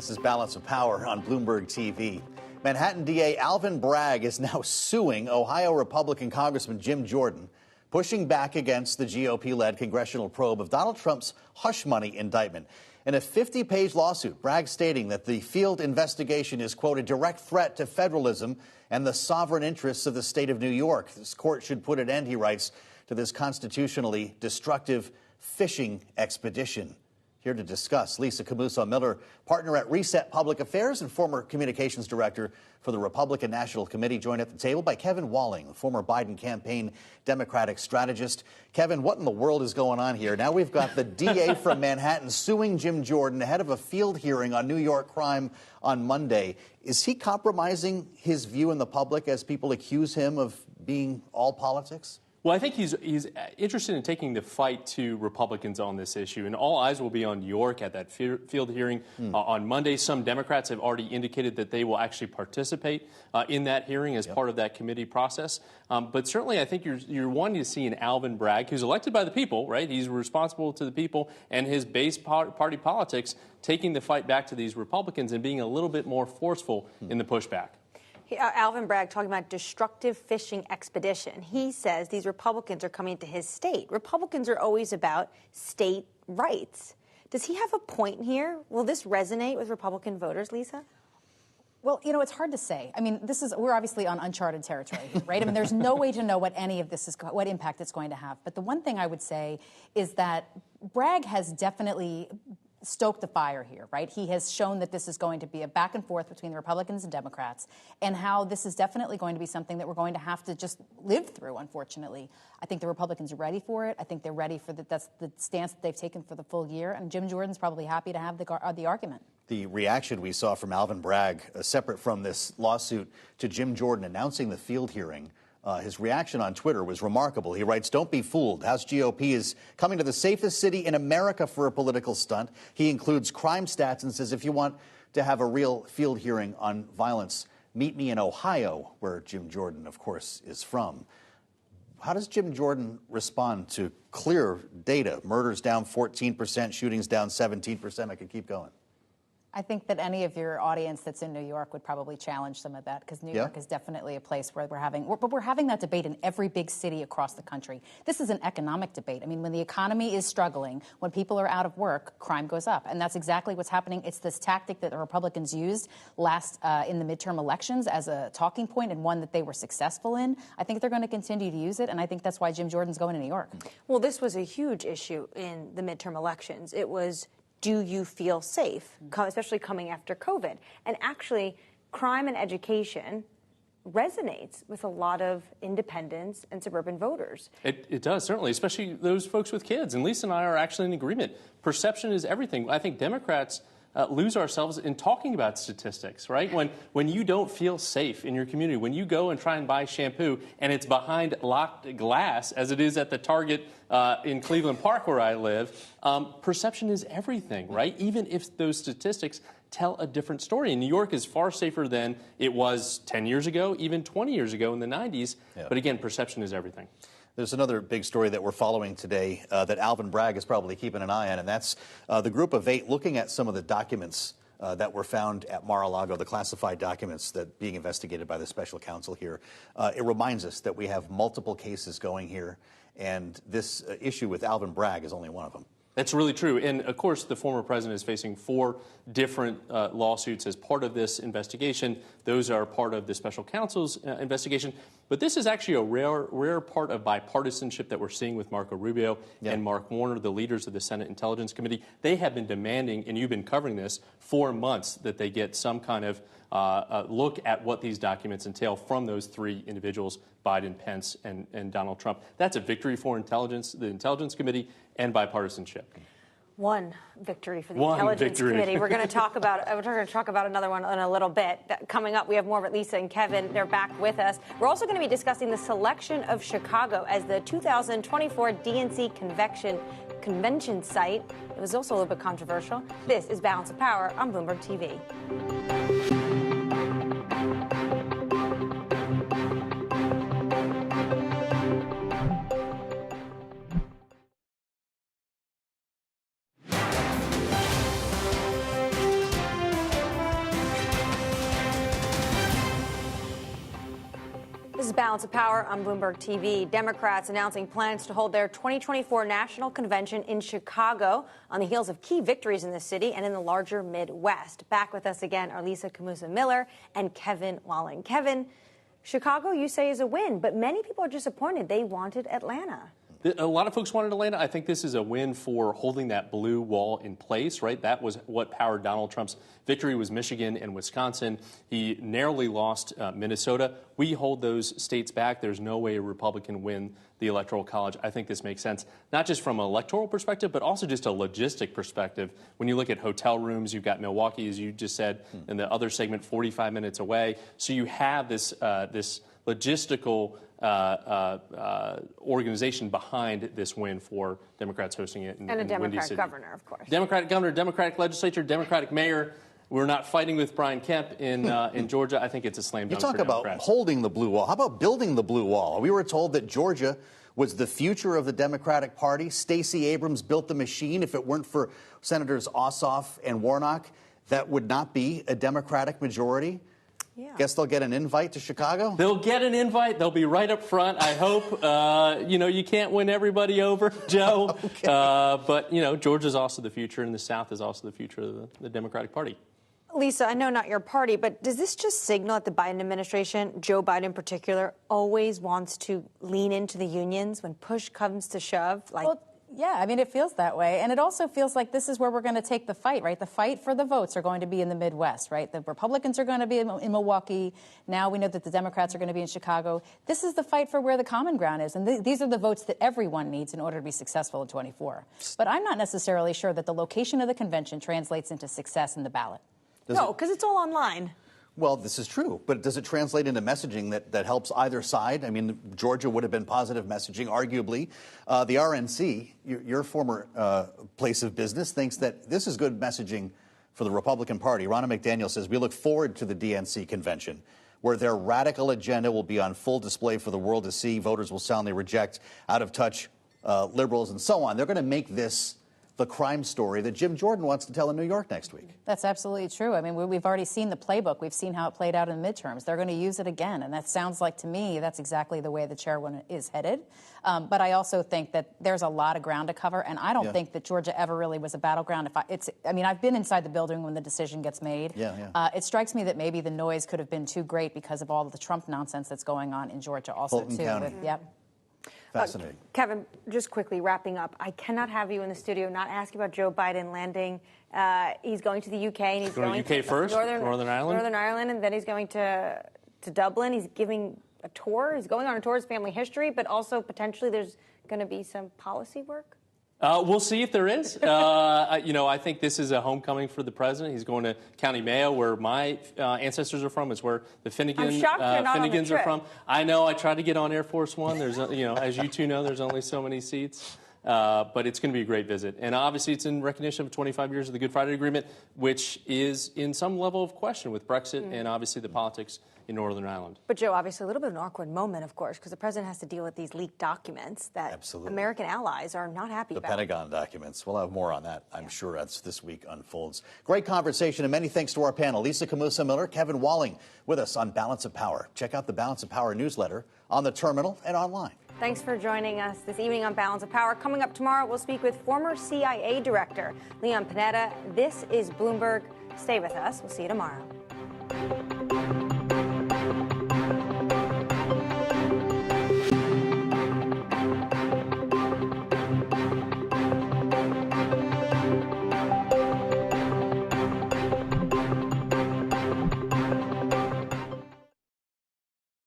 This is Balance of Power on Bloomberg TV. Manhattan DA Alvin Bragg is now suing Ohio Republican Congressman Jim Jordan, pushing back against the GOP-led congressional probe of Donald Trump's hush money indictment. In a 50-page lawsuit, Bragg stating that the field investigation is, quote, a direct threat to federalism and the sovereign interests of the state of New York. This court should put an end, he writes, to this constitutionally destructive fishing expedition. Here to discuss, Lisa Camuso-Miller, partner at Reset Public Affairs and former communications director for the Republican National Committee, joined at the table by Kevin Walling, former Biden campaign Democratic strategist. Kevin, what in the world is going on here? Now we've got the DA from Manhattan suing Jim Jordan ahead of a field hearing on New York crime on Monday. Is he compromising his view in the public as people accuse him of being all politics? Well, I think he's interested in taking the fight to Republicans on this issue, and all eyes will be on New York at that field hearing on Monday. Some Democrats have already indicated that they will actually participate in that hearing as part of that committee process. But certainly, I think you're wanting to see an Alvin Bragg, who's elected by the people, right? He's responsible to the people and his base party politics, taking the fight back to these Republicans and being a little bit more forceful in the pushback. Alvin Bragg talking about destructive fishing expedition. He says these Republicans are coming to his state. Republicans are always about state rights. Does he have a point here? Will this resonate with Republican voters, Lisa? Well, you know, it's hard to say. I mean, we're obviously on uncharted territory, right? I mean, there's no way to know what any of this is, what impact it's going to have. But the one thing I would say is that Bragg has definitely stoked the fire here, right? He has shown that this is going to be a back and forth between the Republicans and Democrats, and how this is definitely going to be something that we're going to have to just live through, unfortunately. I think the Republicans are ready for it. I think they're ready for that's the stance that they've taken for the full year, and Jim Jordan's probably happy to have the argument. The reaction we saw from Alvin Bragg, separate from this lawsuit, to Jim Jordan announcing the field hearing, his reaction on Twitter was remarkable. He writes, "Don't be fooled. House GOP is coming to the safest city in America for a political stunt." He includes crime stats and says, if you want to have a real field hearing on violence, meet me in Ohio, where Jim Jordan, of course, is from. How does Jim Jordan respond to clear data? Murders down 14%, shootings down 17%. I could keep going. I think that any of your audience that's in New York would probably challenge some of that, because New York is definitely a place where we're having that debate in every big city across the country. This is an economic debate. I mean, when the economy is struggling, when people are out of work, crime goes up. And that's exactly what's happening. It's this tactic that the Republicans used in the midterm elections as a talking point, and one that they were successful in. I think they're going to continue to use it, and I think that's why Jim Jordan's going to New York. Well, this was a huge issue in the midterm elections. It was, do you feel safe, especially coming after COVID? And actually, crime and education resonates with a lot of independents and suburban voters. It does, certainly, especially those folks with kids. And Lisa and I are actually in agreement. Perception is everything. I think Democrats lose ourselves in talking about statistics, right? When you don't feel safe in your community, when you go and try and buy shampoo and it's behind locked glass, as it is at the Target in Cleveland Park where I live, perception is everything, right? Even if those statistics tell a different story. And New York is far safer than it was 10 years ago, even 20 years ago in the 90s. Yeah. But again, perception is everything. There's another big story that we're following today that Alvin Bragg is probably keeping an eye on, and that's the group of 8 looking at some of the documents that were found at Mar-a-Lago, the classified documents that being investigated by the special counsel here. It reminds us that we have multiple cases going here, and this issue with Alvin Bragg is only one of them. That's really true. And, of course, the former president is facing 4 different lawsuits as part of this investigation. Those are part of the special counsel's investigation. But this is actually a rare part of bipartisanship that we're seeing with Marco Rubio and Mark Warner, the leaders of the Senate Intelligence Committee. They have been demanding, and you've been covering this, for months, that they get some kind of look at what these documents entail from those 3 individuals, Biden, Pence, and Donald Trump. That's a victory for intelligence, the Intelligence Committee, and bipartisanship. One victory for the Intelligence Committee. We're going to talk about another one in a little bit. Coming up, we have more of Lisa and Kevin. They're back with us. We're also going to be discussing the selection of Chicago as the 2024 DNC convention site. It was also a little bit controversial. This is Balance of Power on Bloomberg TV. Balance of Power on Bloomberg TV. Democrats announcing plans to hold their 2024 national convention in Chicago on the heels of key victories in the city and in the larger Midwest. Back with us again are Lisa Camusa-Miller and Kevin Walling. Kevin, Chicago, you say, is a win, but many people are disappointed. They wanted Atlanta. A lot of folks wanted Atlanta. I think this is a win for holding that blue wall in place, right? That was what powered Donald Trump's victory, was Michigan and Wisconsin. He narrowly lost Minnesota. We hold those states back. There's no way a Republican win the Electoral College. I think this makes sense, not just from an electoral perspective, but also just a logistic perspective. When you look at hotel rooms, you've got Milwaukee, as you just said, in the other segment, 45 minutes away. So you have this logistical organization behind this win for Democrats hosting it in and a in Democratic governor, of course. Democratic governor, Democratic legislature, Democratic mayor. We're not fighting with Brian Kemp in Georgia. I think it's a slam dunk. You talk about holding the blue wall. How about building the blue wall? We were told that Georgia was the future of the Democratic Party. Stacey Abrams built the machine. If it weren't for Senators Ossoff and Warnock, that would not be a Democratic majority. Yeah. Guess they'll get an invite to Chicago? They'll get an invite. They'll be right up front, I hope. You can't win everybody over, Joe. Okay. But, Georgia's also the future, and the South is also the future of the Democratic Party. Lisa, I know not your party, but does this just signal that the Biden administration, Joe Biden in particular, always wants to lean into the unions when push comes to shove? Yeah, I mean, it feels that way. And it also feels like this is where we're going to take the fight, right? The fight for the votes are going to be in the Midwest, right? The Republicans are going to be in Milwaukee. Now we know that the Democrats are going to be in Chicago. This is the fight for where the common ground is. And these are the votes that everyone needs in order to be successful in 24. But I'm not necessarily sure that the location of the convention translates into success in the ballot. No, because it's all online. Well, this is true, but does it translate into messaging that helps either side? I mean, Georgia would have been positive messaging, arguably. The RNC, your former place of business, thinks that this is good messaging for the Republican Party. Ronna McDaniel says, we look forward to the DNC convention, where their radical agenda will be on full display for the world to see. Voters will soundly reject out-of-touch liberals and so on. They're going to make this the crime story that Jim Jordan wants to tell in New York next week. That's absolutely true. I mean, we've already seen the playbook. We've seen how it played out in the midterms. They're going to use it again. And that sounds like, to me, that's exactly the way the chairwoman is headed. But I also think that there's a lot of ground to cover. And I don't think that Georgia ever really was a battleground. I've been inside the building when the decision gets made. It strikes me that maybe the noise could have been too great because of all of the Trump nonsense that's going on in Georgia also, Fulton too. County. Fascinating. Kevin, just quickly wrapping up, I cannot have you in the studio not ask about Joe Biden landing. He's going to the UK, and he's going to UK first, Northern Ireland. Northern Ireland, and then he's going to Dublin. He's giving a tour. He's going on a tour of his family history, but also potentially there's going to be some policy work. We'll see if there is. I think this is a homecoming for the president. He's going to County Mayo, where my ancestors are from. It's where the Finnegans are from. I know. I tried to get on Air Force One. There's, as you two know, there's only so many seats. But it's going to be a great visit. And obviously it's in recognition of 25 years of the Good Friday Agreement, which is in some level of question with Brexit and obviously the politics in Northern Ireland. But, Joe, obviously a little bit of an awkward moment, of course, because the president has to deal with these leaked documents that American allies are not happy about. The Pentagon documents. We'll have more on that, I'm sure, as this week unfolds. Great conversation, and many thanks to our panel. Lisa Camusa-Miller, Kevin Walling with us on Balance of Power. Check out the Balance of Power newsletter on the terminal and online. Thanks for joining us this evening on Balance of Power. Coming up tomorrow, we'll speak with former CIA Director Leon Panetta. This is Bloomberg. Stay with us. We'll see you tomorrow.